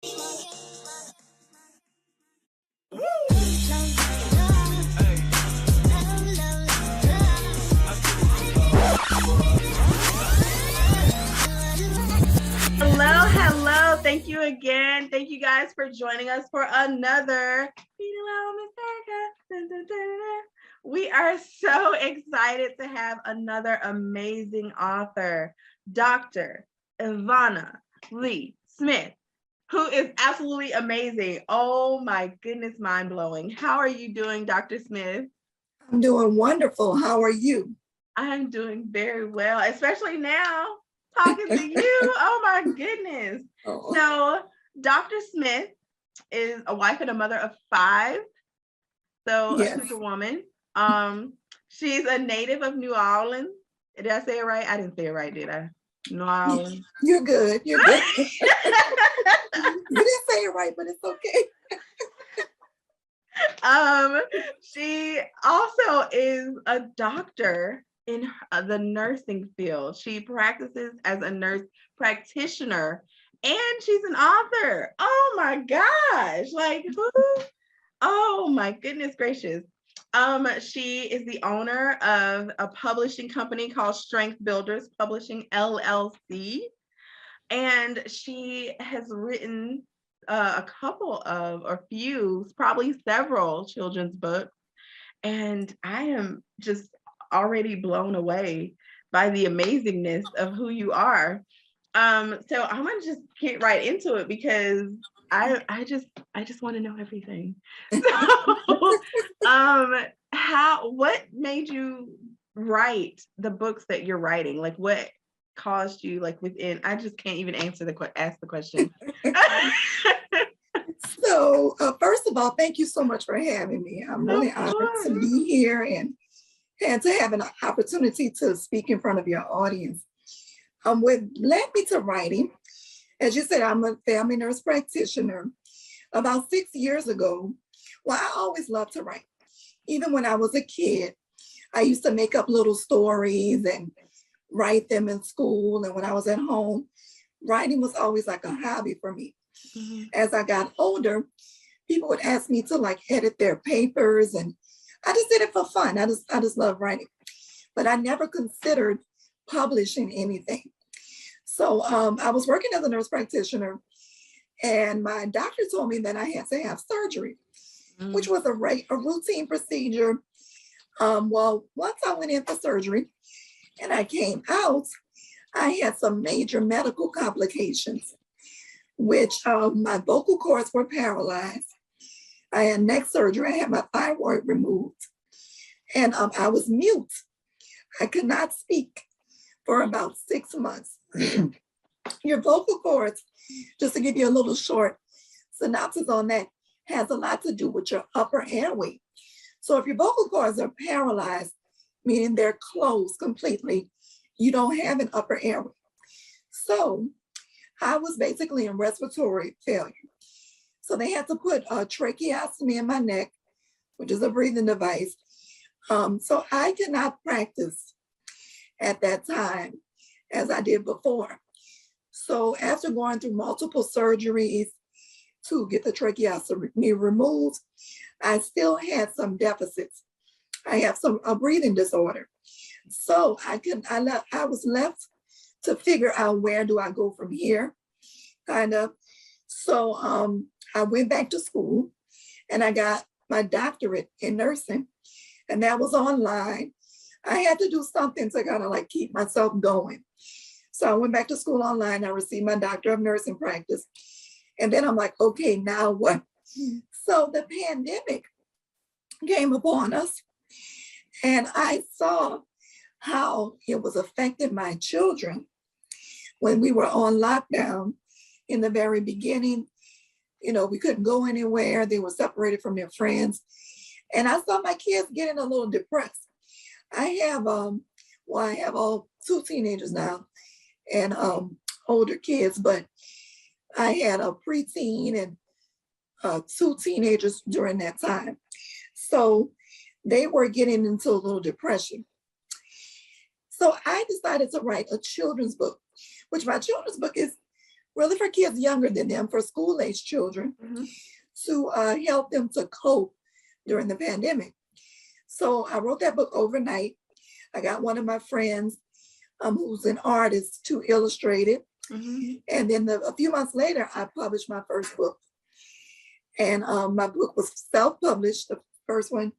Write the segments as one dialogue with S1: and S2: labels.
S1: Hello, hello. Thank you again. Thank you guys for joining us for another We are so excited to have another amazing author, Dr. Ivana Lee Smith, who is absolutely amazing. Oh my goodness, mind-blowing. How are you doing, Dr. Smith?
S2: I'm doing wonderful. How are you?
S1: I'm doing very well, especially now talking to you. Oh my goodness.
S2: Oh.
S1: So Dr. Smith is a wife and a mother of 5. So
S2: Yes.
S1: a superwoman. She's a native of New Orleans. Did I say it right? I didn't say it right, did I? New Orleans.
S2: You're good. You're good. You didn't say it right, but it's okay.
S1: She also is a doctor in the nursing field. She practices as a nurse practitioner and she's an author. Oh my gosh. Like who? Oh my goodness gracious. She is the owner of a publishing company called Strength Builders Publishing LLC. And she has written a couple of, or few, probably several children's books. And I am just already blown away by the amazingness of who you are. So I'm gonna just get right into it because I just want to know everything. So, what made you write the books that you're writing? Like, what caused you, like, within? I just can't even ask the question.
S2: So, first of all, thank you so much for having me. I'm really honored to be here and to have an opportunity to speak in front of your audience. What led me to writing, as you said, I'm a family nurse practitioner. About 6 years ago, well, I always loved to write. Even when I was a kid, I used to make up little stories and write them in school. And when I was at home, writing was always like a hobby for me. Mm-hmm. As I got older, people would ask me to like edit their papers, and I just did it for fun. I just love writing, but I never considered publishing anything. So I was working as a nurse practitioner, and my doctor told me that I had to have surgery, which was a routine procedure. Well, once I went in for surgery and I came out, I had some major medical complications, which my vocal cords were paralyzed. I had neck surgery. I had my thyroid removed, and I was mute. I could not speak for about 6 months. Your vocal cords, just to give you a little short synopsis on that, has a lot to do with your upper airway. So if your vocal cords are paralyzed, meaning they're closed completely, you don't have an upper airway. So I was basically in respiratory failure. So they had to put a tracheostomy in my neck, which is a breathing device. So I could not practice at that time as I did before. So after going through multiple surgeries to get the tracheostomy removed, I still had some deficits. I have a breathing disorder. So I was left to figure out, where do I go from here, kind of. So I went back to school and I got my doctorate in nursing, and that was online. I had to do something to kind of like keep myself going. So I went back to school online. I received my doctorate of nursing practice. And then I'm like, okay, now what? So the pandemic came upon us, and I saw how it was affecting my children when we were on lockdown in the very beginning. You know, we couldn't go anywhere. They were separated from their friends. And I saw my kids getting a little depressed. I have all 2 teenagers now and older kids, but I had a preteen and 2 teenagers during that time. So they were getting into a little depression. So I decided to write a children's book, which my children's book is really for kids younger than them, for school-age children,
S1: Mhm.
S2: to help them to cope during the pandemic. So I wrote that book overnight. I got one of my friends who's an artist to illustrate it.
S1: Mhm.
S2: And then a few months later, I published my first book. And my book was self-published, the first one.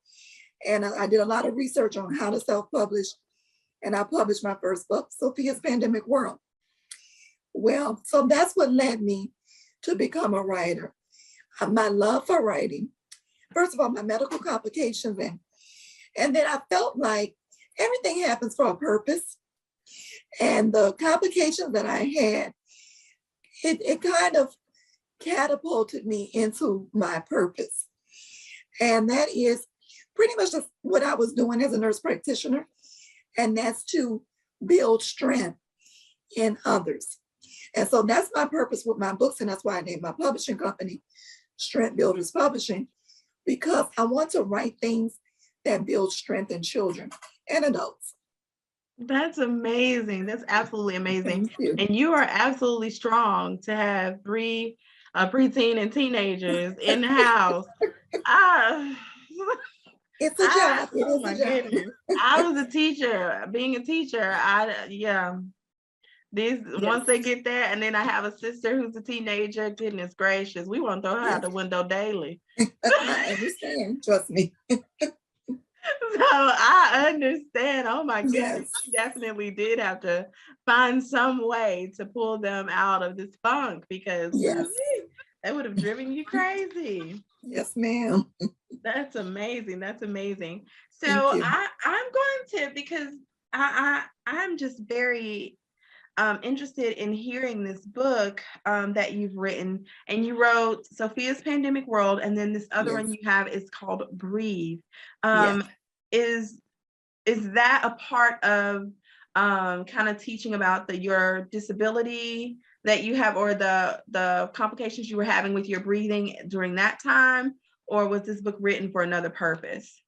S2: And I did a lot of research on how to self-publish. And I published my first book, Sophia's Pandemic World. Well, so that's what led me to become a writer. My love for writing, first of all, my medical complications, and then I felt like everything happens for a purpose. And the complications that I had, it kind of catapulted me into my purpose. And that is pretty much just what I was doing as a nurse practitioner. And that's to build strength in others. And so that's my purpose with my books. And that's why I named my publishing company Strength Builders Publishing, because I want to write things that build strength in children and adults.
S1: That's amazing. That's absolutely amazing.
S2: Thank you.
S1: And you are absolutely strong to have three preteen and teenagers in the house. Ah,
S2: It's a job. It
S1: oh
S2: is
S1: my
S2: a job.
S1: goodness. I was a teacher. Being a teacher, yeah. These once they get there, and then I have a sister who's a teenager. Goodness gracious, we want to throw her out the window daily.
S2: I understand. Trust me.
S1: So I understand. Oh my goodness,
S2: Yes.
S1: you definitely did have to find some way to pull them out of this funk because
S2: Yes.
S1: that would have driven you crazy.
S2: Yes, ma'am.
S1: That's amazing. That's amazing. So
S2: Thank you.
S1: I'm going to, because I'm just very interested in hearing this book that you've written, and you wrote Sophia's Pandemic World, and then this other
S2: Yes.
S1: one you have is called Breathe.
S2: Yes.
S1: Is that a part of kind of teaching about your disability that you have, or the complications you were having with your breathing during that time, or was this book written for another purpose?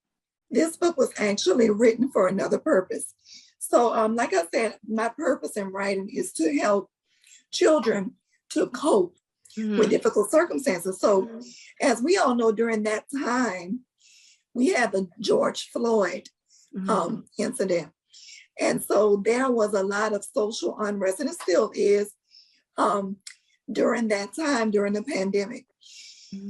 S2: This book was actually written for another purpose. So, like I said, my purpose in writing is to help children to cope with difficult circumstances. So, as we all know, during that time, we had the George Floyd incident. And so there was a lot of social unrest, and it still is during that time, during the pandemic.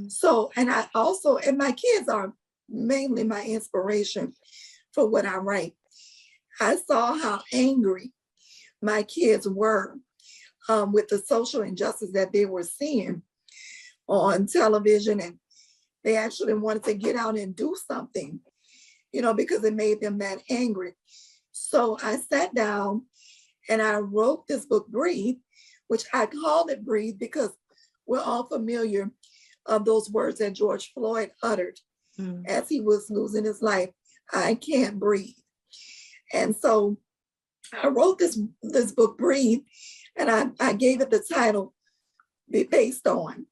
S2: So, and I also, and my kids are mainly my inspiration for what I write. I saw how angry my kids were with the social injustice that they were seeing on television, and they actually wanted to get out and do something, because it made them that angry. So I sat down and I wrote this book, Breathe, which I called it Breathe because we're all familiar of those words that George Floyd uttered as he was losing his life. I can't breathe. And so I wrote this book, Breathe, and I gave it the title based on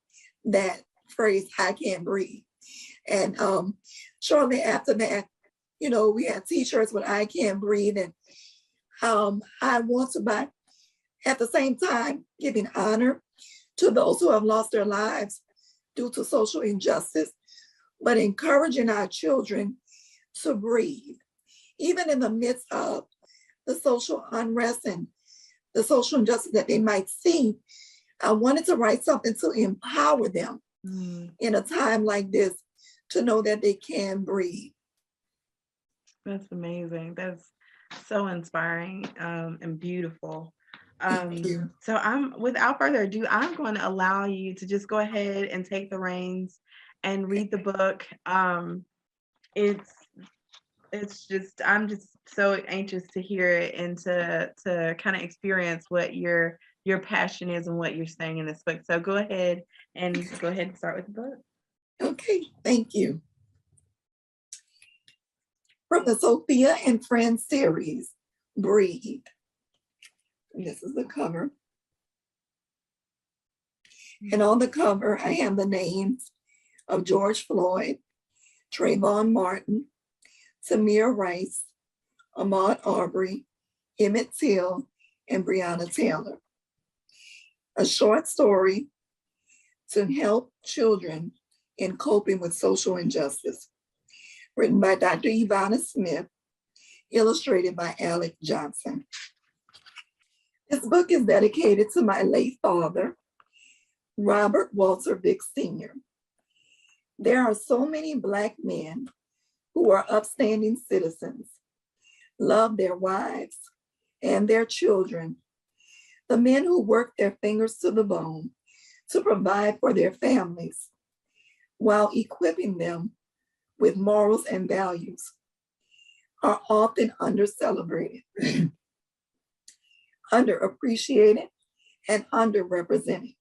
S2: that phrase, I can't breathe. And shortly after that, we had t-shirts with I can't breathe. And I want to, by at the same time, giving honor to those who have lost their lives due to social injustice, but encouraging our children to breathe, even in the midst of the social unrest and the social injustice that they might see. I wanted to write something to empower them in a time like this to know that they can breathe.
S1: That's amazing. That's so inspiring and beautiful.
S2: Thank you.
S1: So without further ado, I'm going to allow you to just go ahead and take the reins and read the book. It's just, I'm just so anxious to hear it and to kind of experience what your passion is and what you're saying in this book. So go ahead and start with the book.
S2: Okay, thank you. From the Sophia and Friends series, Breathe. And this is the cover. And on the cover, I have the names of George Floyd, Trayvon Martin, Tamir Rice, Ahmaud Arbery, Emmett Till, and Breonna Taylor. a short story to help children in coping with social injustice, written by Dr. Ivana Smith, illustrated by Alec Johnson. This book is dedicated to my late father, Robert Walter Vick Sr. There are so many Black men who are upstanding citizens, love their wives and their children, the men who work their fingers to the bone to provide for their families while equipping them with morals and values, are often under-celebrated, underappreciated, and underrepresented.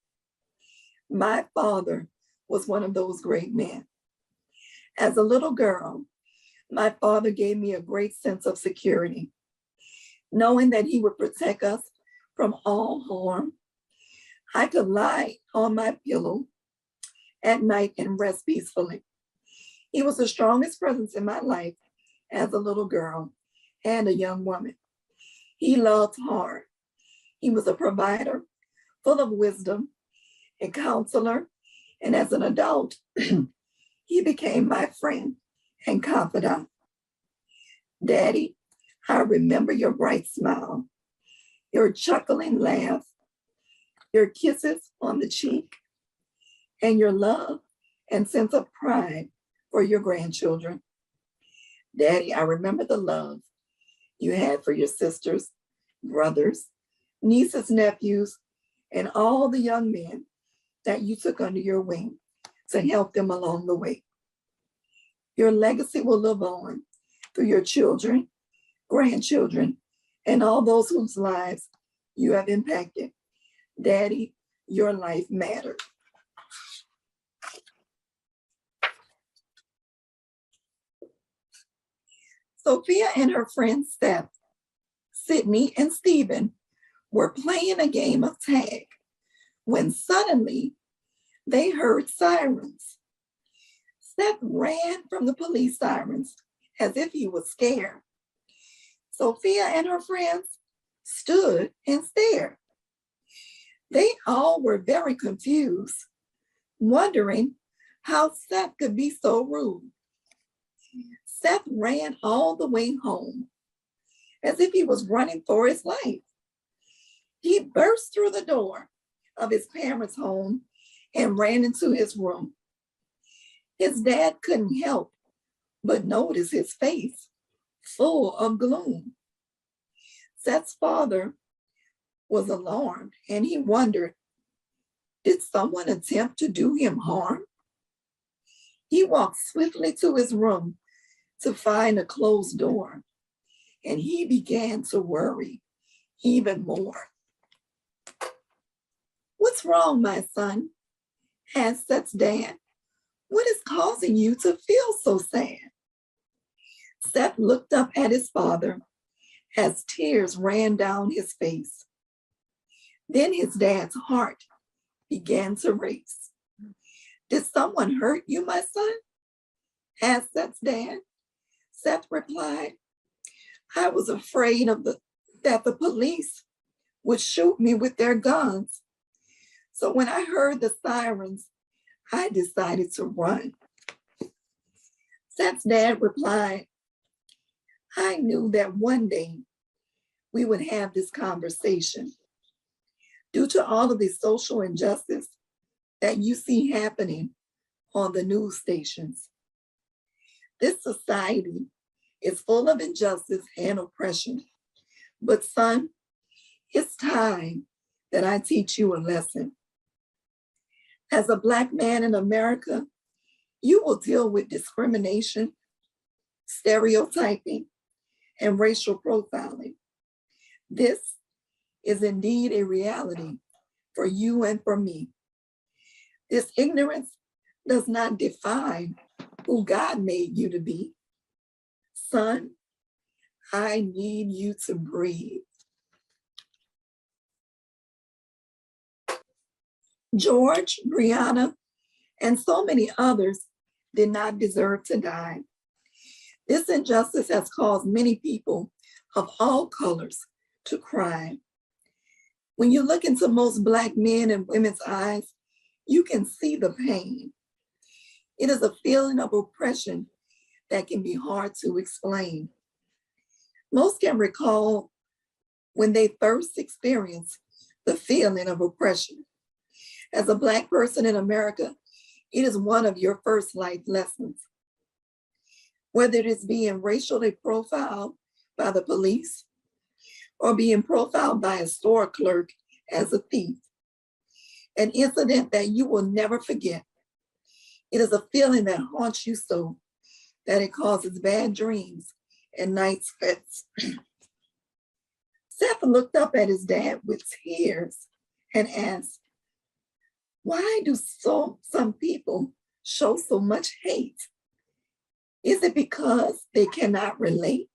S2: My father was one of those great men. As a little girl, my father gave me a great sense of security, knowing that he would protect us from all harm. I could lie on my pillow at night and rest peacefully. He was the strongest presence in my life as a little girl and a young woman. He loved hard. He was a provider, full of wisdom, a counselor, and as an adult, he became my friend and confidant. Daddy, I remember your bright smile, your chuckling laugh, your kisses on the cheek, and your love and sense of pride for your grandchildren. Daddy, I remember the love you had for your sisters, brothers, nieces, nephews, and all the young men that you took under your wing to help them along the way. Your legacy will live on through your children, grandchildren, and all those whose lives you have impacted. Daddy, your life mattered. Sophia and her friends Steph, Sydney, and Stephen were playing a game of tag when suddenly they heard sirens. Steph ran from the police sirens as if he was scared. Sophia and her friends stood and stared. They all were very confused, wondering how Seth could be so rude. Seth ran all the way home as if he was running for his life. He burst through the door of his parents' home and ran into his room. His dad couldn't help but notice his face full of gloom. Seth's father was alarmed and he wondered, did someone attempt to do him harm? He walked swiftly to his room to find a closed door, and he began to worry even more. What's wrong, my son? Asked Seth's dad. What is causing you to feel so sad? Seth looked up at his father as tears ran down his face. Then his dad's heart began to race. Did someone hurt you, my son? Asked Seth's dad. Seth replied, I was afraid that the police would shoot me with their guns. So when I heard the sirens, I decided to run. Seth's dad replied, I knew that one day we would have this conversation. Due to all of the social injustice that you see happening on the news stations, this society is full of injustice and oppression. But son, it's time that I teach you a lesson. As a Black man in America, you will deal with discrimination, stereotyping, and racial profiling. This is indeed a reality for you and for me. This ignorance does not define who God made you to be. Son, I need you to breathe. George, Brianna, and so many others did not deserve to die. This injustice has caused many people of all colors to cry. When you look into most Black men and women's eyes, you can see the pain. It is a feeling of oppression that can be hard to explain. Most can recall when they first experienced the feeling of oppression. As a Black person in America, it is one of your first life lessons. Whether it is being racially profiled by the police or being profiled by a store clerk as a thief, an incident that you will never forget. It is a feeling that haunts you so that it causes bad dreams and night sweats. Seth looked up at his dad with tears and asked, "Why do some people show so much hate? Is it because they cannot relate?"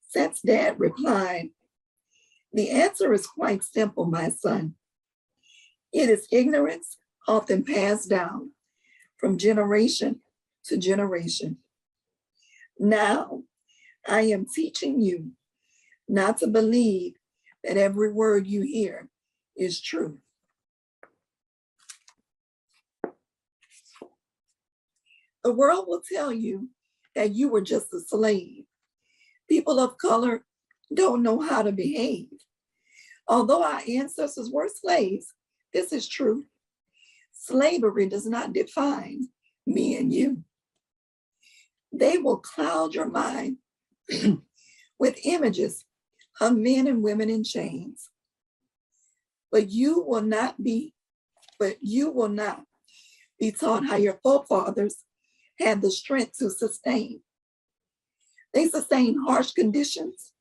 S2: Seth's dad replied, "The answer is quite simple, my son. It is ignorance often passed down from generation to generation. Now, I am teaching you not to believe that every word you hear is true." The world will tell you that you were just a slave. People of color don't know how to behave. Although our ancestors were slaves, this is true. Slavery does not define me and you. They will cloud your mind with images of men and women in chains. But you will not be taught how your forefathers had the strength to sustain. They sustained harsh conditions,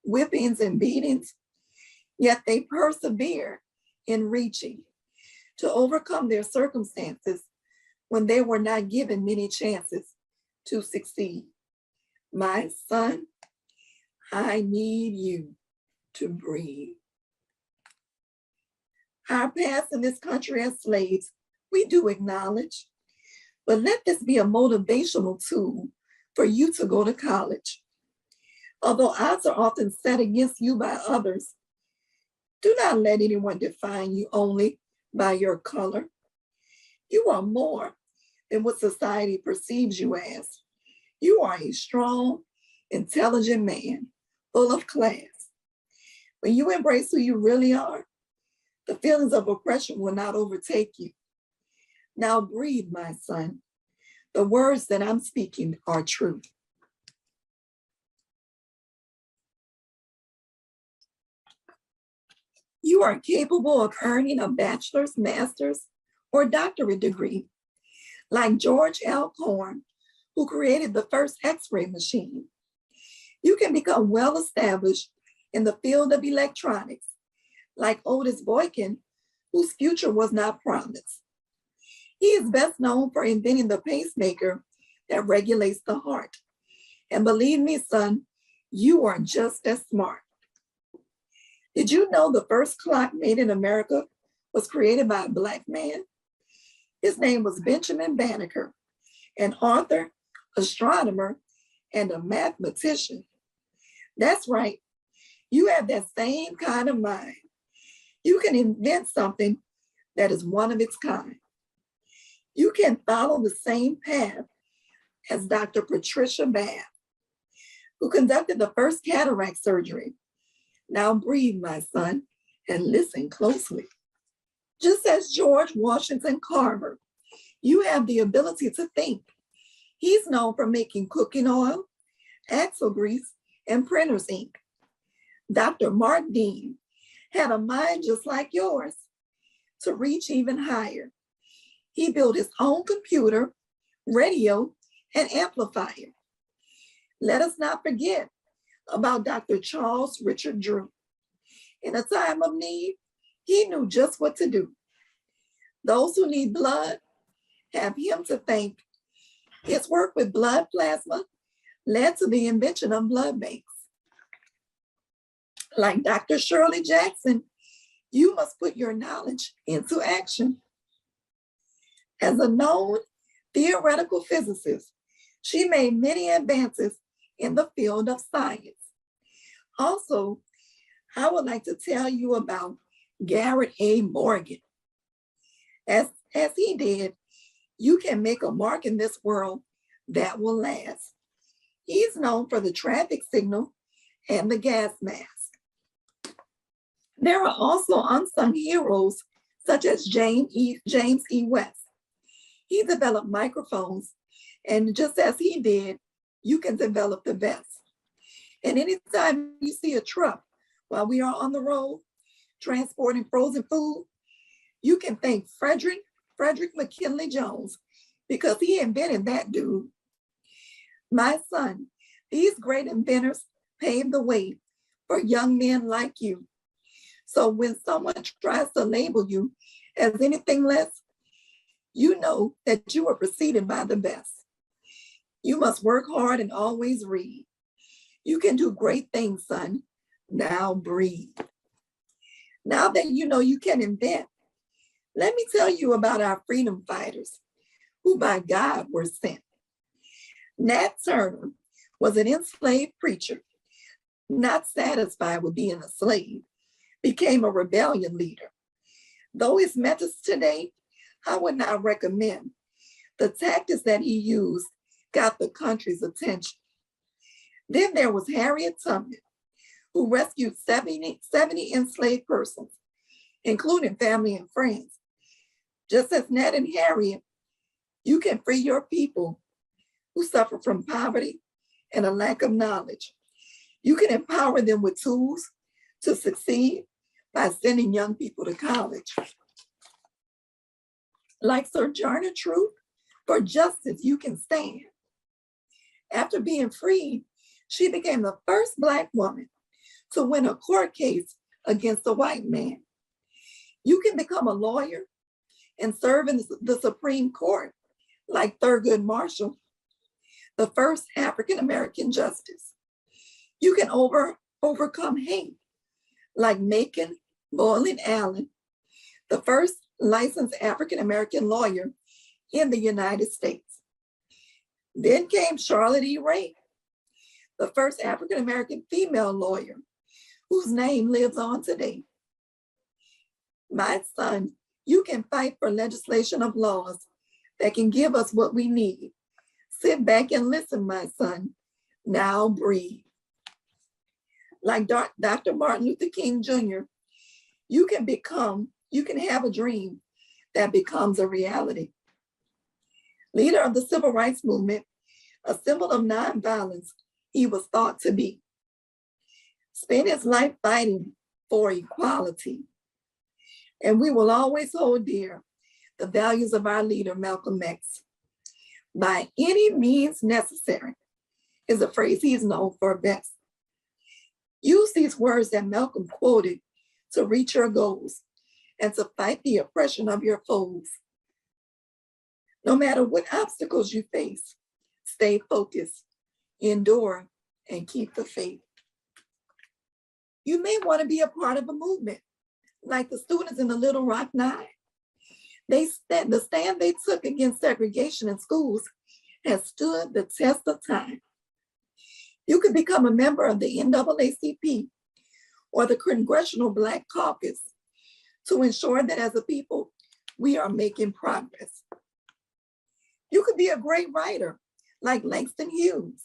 S2: whippings and beatings, yet they persevere in reaching to overcome their circumstances when they were not given many chances to succeed. My son, I need you to breathe. Our past in this country as slaves, we do acknowledge, but let this be a motivational tool for you to go to college. Although odds are often set against you by others, do not let anyone define you only by your color. You are more than what society perceives you as. You are a strong, intelligent man, full of class. When you embrace who you really are, the feelings of oppression will not overtake you. Now breathe, my son. The words that I'm speaking are true. You are capable of earning a bachelor's, master's, or doctorate degree, like George L. Corn, who created the first X-ray machine. You can become well-established in the field of electronics, like Otis Boykin, whose future was not promised. He is best known for inventing the pacemaker that regulates the heart. And believe me, son, you are just as smart. Did you know the first clock made in America was created by a Black man? His name was Benjamin Banneker, an author, astronomer, and a mathematician. That's right, you have that same kind of mind. You can invent something that is one of its kind. You can follow the same path as Dr. Patricia Bath, who conducted the first cataract surgery. Now breathe, my son, and listen closely. Just as George Washington Carver, you have the ability to think. He's known for making cooking oil, axle grease, and printer's ink. Dr. Mark Dean had a mind just like yours to reach even higher. He built his own computer, radio, and amplifier. Let us not forget about Dr. Charles Richard Drew. In a time of need, he knew just what to do. Those who need blood have him to thank. His work with blood plasma led to the invention of blood banks. Like Dr. Shirley Jackson, you must put your knowledge into action. As a known theoretical physicist, she made many advances in the field of science. Also, I would like to tell you about Garrett A. Morgan. As he did, you can make a mark in this world that will last. He's known for the traffic signal and the gas mask. There are also unsung heroes such as James E. West. He developed microphones, and just as he did, you can develop the best. And anytime you see a truck while we are on the road transporting frozen food, you can thank Frederick McKinley Jones, because he invented that dude. My son, these great inventors paved the way for young men like you. So when someone tries to label you as anything less, you know that you are preceded by the best. You must work hard and always read. You can do great things, son. Now breathe. Now that you know you can invent, let me tell you about our freedom fighters who by God were sent. Nat Turner was an enslaved preacher, not satisfied with being a slave, became a rebellion leader. Though his methods today, I would not recommend. The tactics that he used got the country's attention. Then there was Harriet Tubman, who rescued 70 enslaved persons, including family and friends. Just as Nat and Harriet, you can free your people who suffer from poverty and a lack of knowledge. You can empower them with tools to succeed by sending young people to college. Like Sojourner Truth, for justice you can stand. After being freed, she became the first Black woman to win a court case against a white man. You can become a lawyer and serve in the Supreme Court, like Thurgood Marshall, the first African-American justice. You can overcome hate, like Macon Boylan Allen, the first licensed African-American lawyer in the United States. Then came Charlotte E. Ray, the first African-American female lawyer, whose name lives on today. My son, you can fight for legislation of laws that can give us what we need. Sit back and listen, my son. Now breathe. Like Dr. Martin Luther King Jr., you can have a dream that becomes a reality. Leader of the Civil Rights Movement, a symbol of nonviolence, he was thought to be. Spent his life fighting for equality. And we will always hold dear the values of our leader, Malcolm X. By any means necessary is a phrase he's known for best. Use these words that Malcolm quoted to reach your goals and to fight the oppression of your foes. No matter what obstacles you face, stay focused, endure, and keep the faith. You may want to be a part of a movement, like the students in the Little Rock Nine. The stand they took against segregation in schools has stood the test of time. You could become a member of the NAACP or the Congressional Black Caucus to ensure that as a people, we are making progress. You could be a great writer like Langston Hughes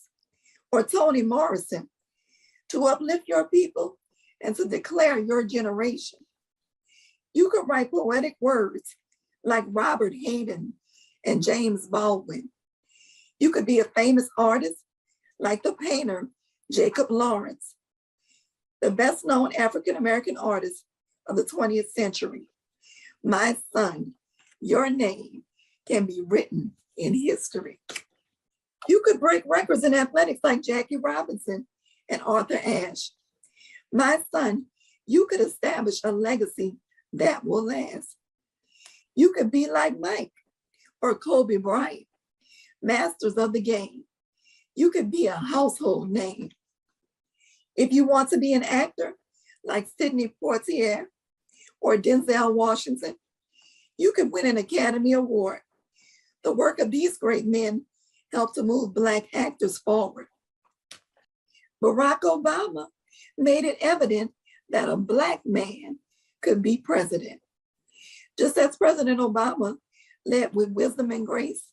S2: or Toni Morrison to uplift your people and to declare your generation. You could write poetic words like Robert Hayden and James Baldwin. You could be a famous artist like the painter Jacob Lawrence, the best known African-American artist of the 20th century. My son, your name can be written in history. You could break records in athletics like Jackie Robinson and Arthur Ashe. My son, you could establish a legacy that will last. You could be like Mike or Kobe Bryant, masters of the game. You could be a household name. If you want to be an actor like Sidney Poitier or Denzel Washington, you could win an Academy Award. The work of these great men helped to move Black actors forward. Barack Obama made it evident that a Black man could be president. Just as President Obama led with wisdom and grace,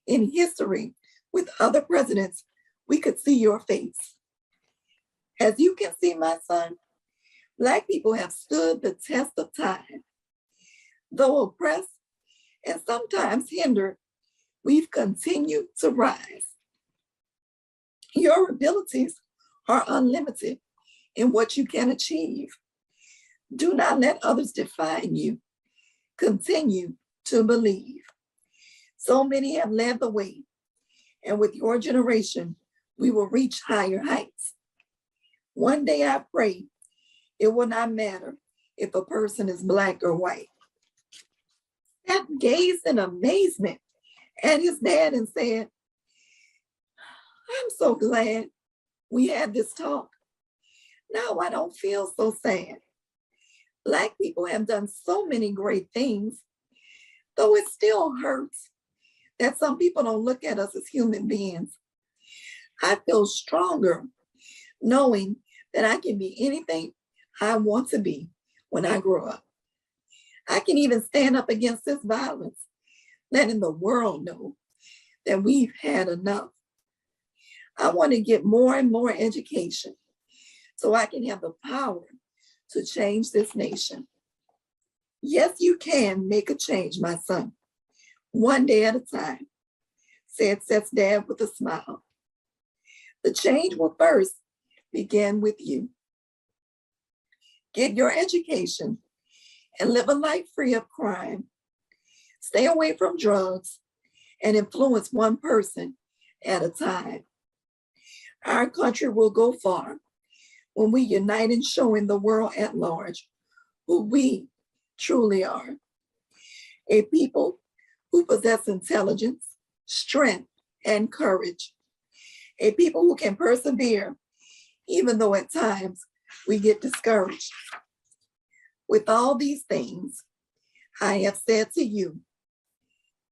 S2: in history with other presidents, we could see your face. As you can see, my son, Black people have stood the test of time. Though oppressed and sometimes hindered, we've continued to rise. Your abilities are unlimited in what you can achieve. Do not let others define you. Continue to believe. So many have led the way, and with your generation, we will reach higher heights. One day I pray it will not matter if a person is Black or white. Seth gazed in amazement at his dad and said, I'm so glad we had this talk. Now I don't feel so sad. Black people have done so many great things, though it still hurts that some people don't look at us as human beings. I feel stronger knowing that I can be anything I want to be when I grow up. I can even stand up against this violence, letting the world know that we've had enough. I want to get more and more education so I can have the power to change this nation. Yes, you can make a change, my son, one day at a time, said Seth's dad with a smile. The change will first begin with you. Get your education and live a life free of crime. Stay away from drugs and influence one person at a time. Our country will go far when we unite in showing the world at large who we truly are. A people who possess intelligence, strength, and courage. A people who can persevere, even though at times we get discouraged. With all these things, I have said to you,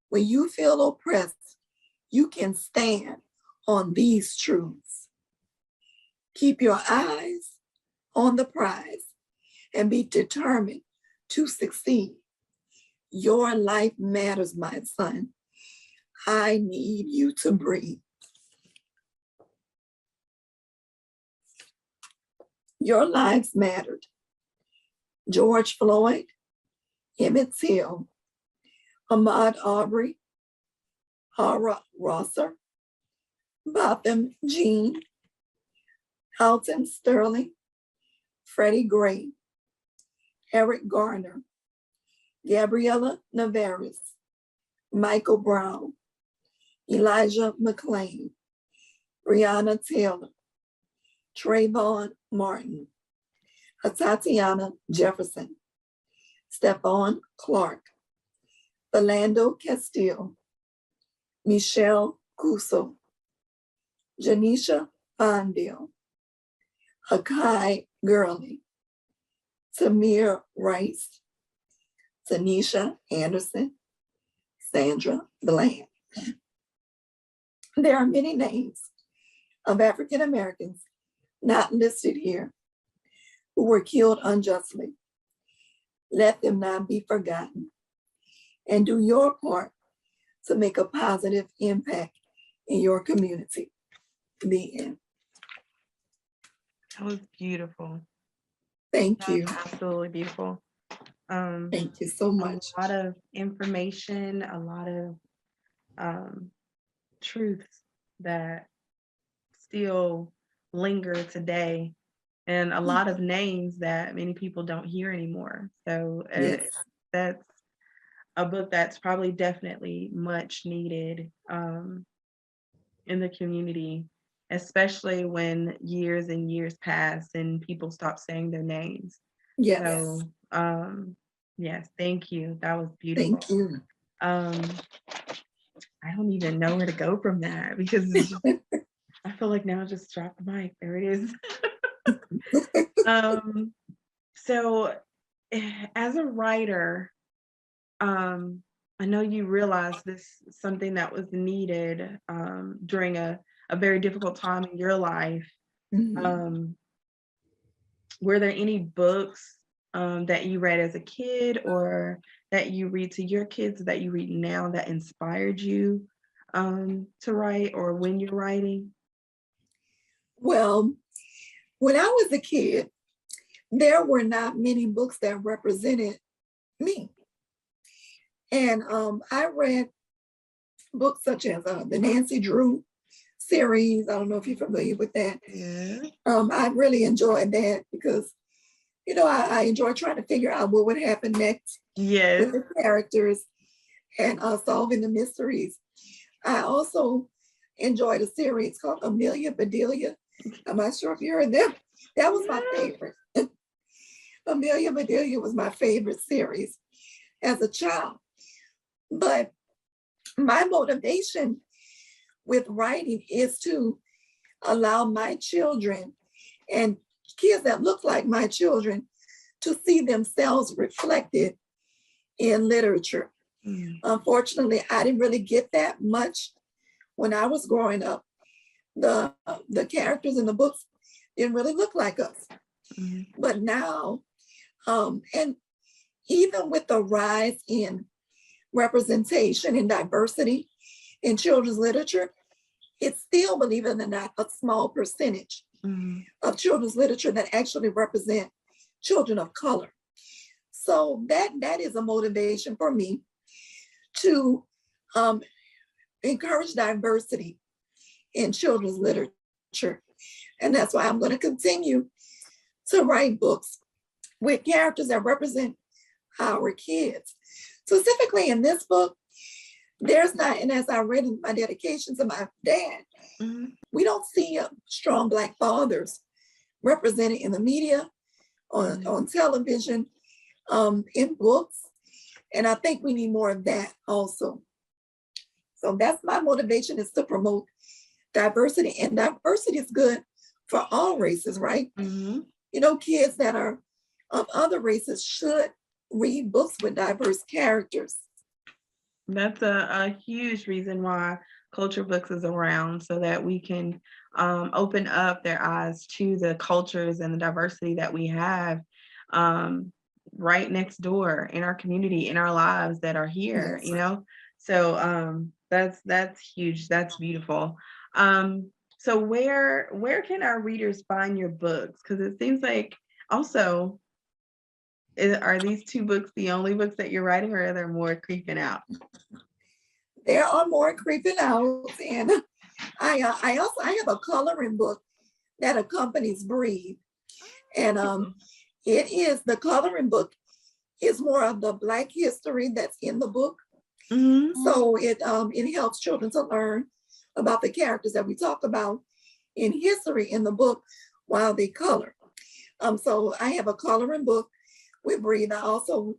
S2: when you feel oppressed, you can stand on these truths. Keep your eyes on the prize and be determined to succeed. Your life matters, my son. I need you to breathe. Your lives mattered. George Floyd, Emmett Till, Ahmaud Arbery, Hara Rosser, Botham Jean, Alton Sterling, Freddie Gray, Eric Garner, Gabriella Navarez, Michael Brown, Elijah McClain, Breonna Taylor, Trayvon Martin, Tatiana Jefferson, Stephon Clark, Philando Castile, Michelle Cuso, Janisha Fondale, Hakai Gurley, Tamir Rice, Tanisha Anderson, Sandra Bland. There are many names of African Americans not listed here who were killed unjustly. Let them not be forgotten, and do your part to make a positive impact in your community. The end.
S1: That was beautiful.
S2: Thank
S1: That was
S2: you.
S1: absolutely beautiful.
S2: Thank you so much.
S1: A lot of information, a lot of truths that still linger today, and a lot of names that many people don't hear anymore. So
S2: Yes.
S1: that's a book that's probably definitely much needed in the community, especially when years and years pass and people stop saying their names.
S2: Yes.
S1: So yes, thank you. That was beautiful.
S2: Thank you.
S1: I don't even know where to go from that because it's just, I feel like now I just dropped the mic. There it is. So as a writer, I know you realize this is something that was needed during a very difficult time in your life.
S2: Mhm.
S1: were there any books that you read as a kid or that you read to your kids that you read now that inspired you to write or when you're writing?
S2: Well, when I was a kid, there were not many books that represented me. And I read books such as the Nancy Drew series. I don't know if you're familiar with that.
S1: Yeah.
S2: I really enjoyed that because, I enjoy trying to figure out what would happen next
S1: Yes.
S2: with the characters and solving the mysteries. I also enjoyed a series called Amelia Bedelia. I'm not sure if you heard that. That was my
S1: Yes.
S2: favorite. Amelia Bedelia was my favorite series as a child. But my motivation with writing is to allow my children and kids that look like my children to see themselves reflected in literature.
S1: Mm,
S2: Unfortunately, I didn't really get that much when I was growing up. The characters in the books didn't really look like us.
S1: mm,
S2: But now, and even with the rise in representation and diversity in children's literature, it's still, believe it or not, a small percentage
S1: mm,
S2: of children's literature that actually represent children of color. So that is a motivation for me to encourage diversity in children's literature. And that's why I'm going to continue to write books with characters that represent our kids. Specifically in this book, there's not, and as I read in my dedication to my dad,
S1: mm.
S2: we don't see strong Black fathers represented in the media, on television, in books. And I think we need more of that also. So that's my motivation, is to promote diversity. And diversity is good for all races, right?
S1: Mhm.
S2: Kids that are of other races should read books with diverse characters.
S1: That's a huge reason why culture books is around so that we can open up their eyes to the cultures and the diversity that we have um, right next door in our community, in our lives that are here,
S2: Yes.
S1: So that's huge. That's beautiful. So where can our readers find your books? Because it seems like also are these two books the only books that you're writing, or are there more creeping out?
S2: There are more creeping out, and I have a coloring book that accompanies Breathe, and the coloring book is more of the Black history that's in the book.
S1: Mhm.
S2: So it helps children to learn about the characters that we talk about in history in the book while they color. So I have a coloring book with Breathe. I also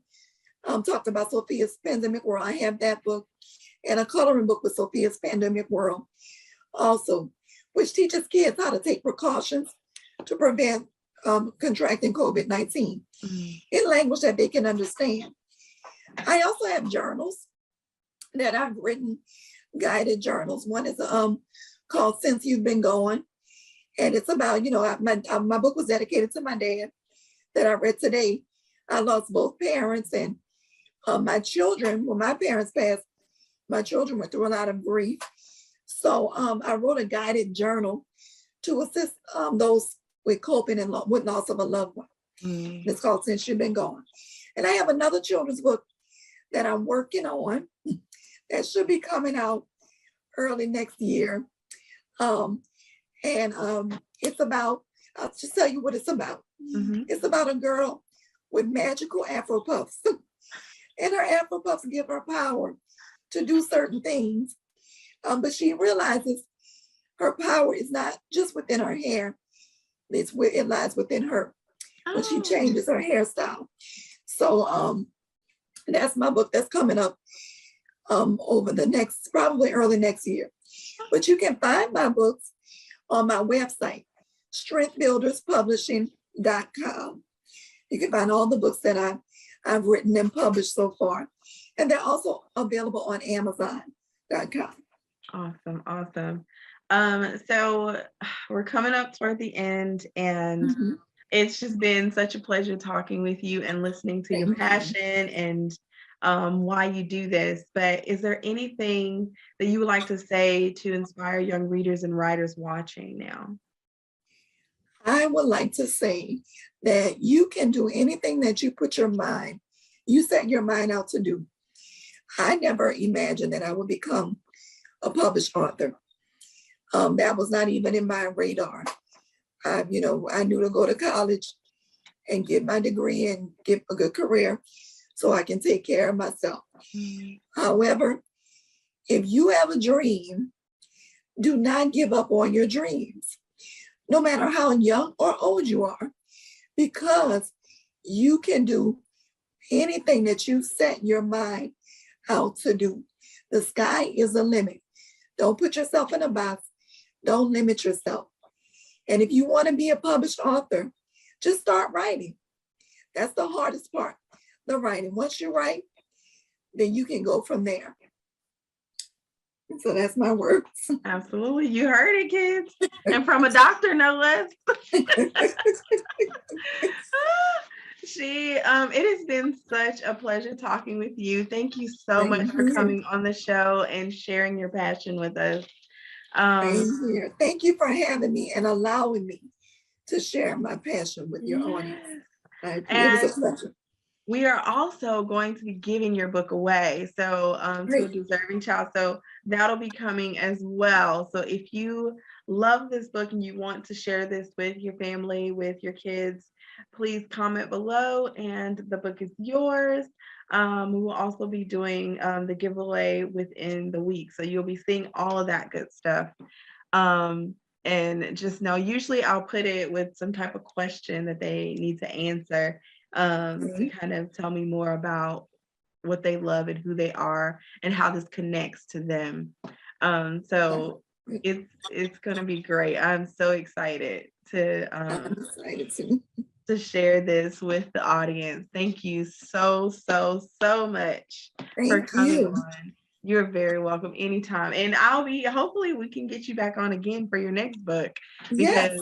S2: talked about Sophia's Pandemic World. I have that book, and a coloring book with Sophia's Pandemic World also, which teaches kids how to take precautions to prevent contracting COVID-19
S1: Mhm.
S2: in language that they can understand. I also have journals that I've written, guided journals. One is called Since You've Been Gone. And it's about, my book was dedicated to my dad that I read today. I lost both parents, and my children, when my parents passed, my children went through a lot of grief. So I wrote a guided journal to assist those with coping and with loss of a loved one.
S1: Mm.
S2: It's called Since You've Been Gone. And I have another children's book that I'm working on that should be coming out early next year. It's about, I'll just tell you what it's about.
S1: Mhm.
S2: It's about a girl with magical Afro puffs. And her Afro puffs give her power to do certain things. But she realizes her power is not just within her hair, it lies within her when she
S1: Oh.
S2: changes her hairstyle. So that's my book that's coming up over the next, probably early next year. But you can find my books on my website, strengthbuilderspublishing.com. You can find all the books that I've written and published so far. And they're also available on Amazon.com.
S1: Awesome, awesome. So we're coming up toward the end, and
S2: Mhm.
S1: It's just been such a pleasure talking with you and listening to your
S2: Thank you.
S1: passion and why you do this. But is there anything that you would like to say to inspire young readers and writers watching now?
S2: I would like to say that you can do anything that you set your mind out to do. I never imagined that I would become a published author. That was not even in my radar. I knew to go to college and get my degree and get a good career so I can take care of myself. However, if you have a dream, do not give up on your dreams, no matter how young or old you are, because you can do anything that you set your mind out to do. The sky is the limit. Don't put yourself in a box. Don't limit yourself. And if you want to be a published author, just start writing. That's the hardest part, the writing. Once you write, then you can go from there. So that's my words.
S1: Absolutely. You heard it, kids. And from a doctor, no less. It has been such a pleasure talking with you. Thank you so much for coming on the show and sharing your passion with us.
S2: Same here. Thank you for having me and allowing me to share my passion with your audience. It was a pleasure.
S1: We are also going to be giving your book away, so to a deserving child. So that'll be coming as well. So if you love this book and you want to share this with your family, with your kids, please comment below and the book is yours. We will also be doing the giveaway within the week. So you'll be seeing all of that good stuff. And just know, usually I'll put it with some type of question that they need to answer to kind of tell me more about what they love and who they are and how this connects to them. So it's gonna be great. I'm so excited to share this with the audience. Thank you so much for coming on. You're very welcome anytime. And hopefully we can get you back on again for your next book, because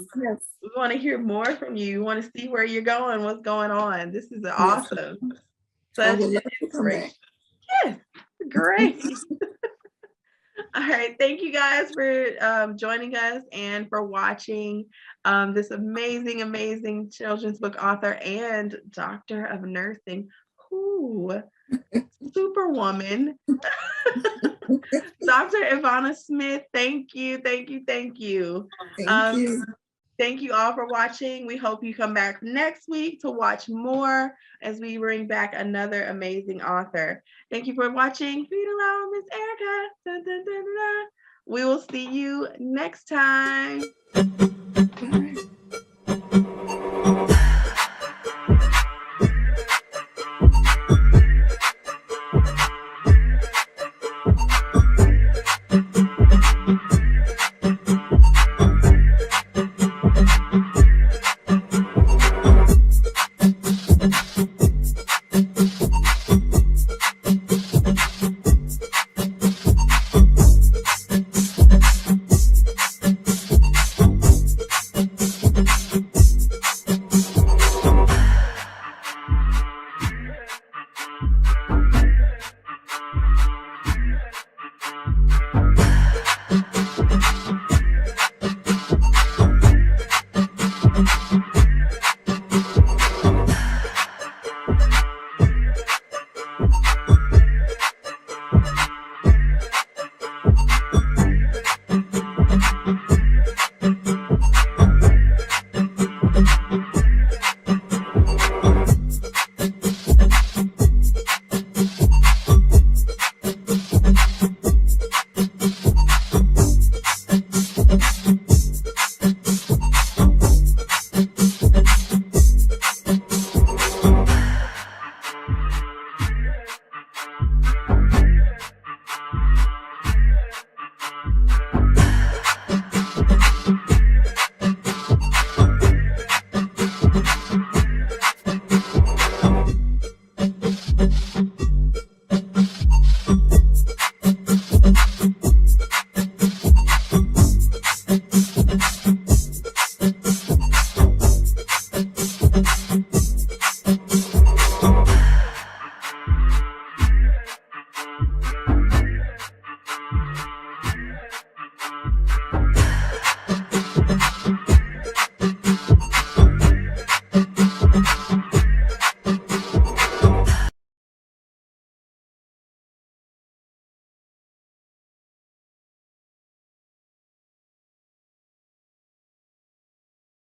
S1: we want to hear more from you. We want to see where you're going, what's going on. This is awesome. Such an inspiration. Yes, great. All right, thank you guys for joining us and for watching this amazing children's book author and doctor of nursing. Superwoman. Dr. Ivana Smith, thank you. Thank you all for watching. We hope you come back next week to watch more as we bring back another amazing author. Thank you for watching. Read aloud, Miss Erica. Dun, dun, dun, dun, dun. We will see you next time.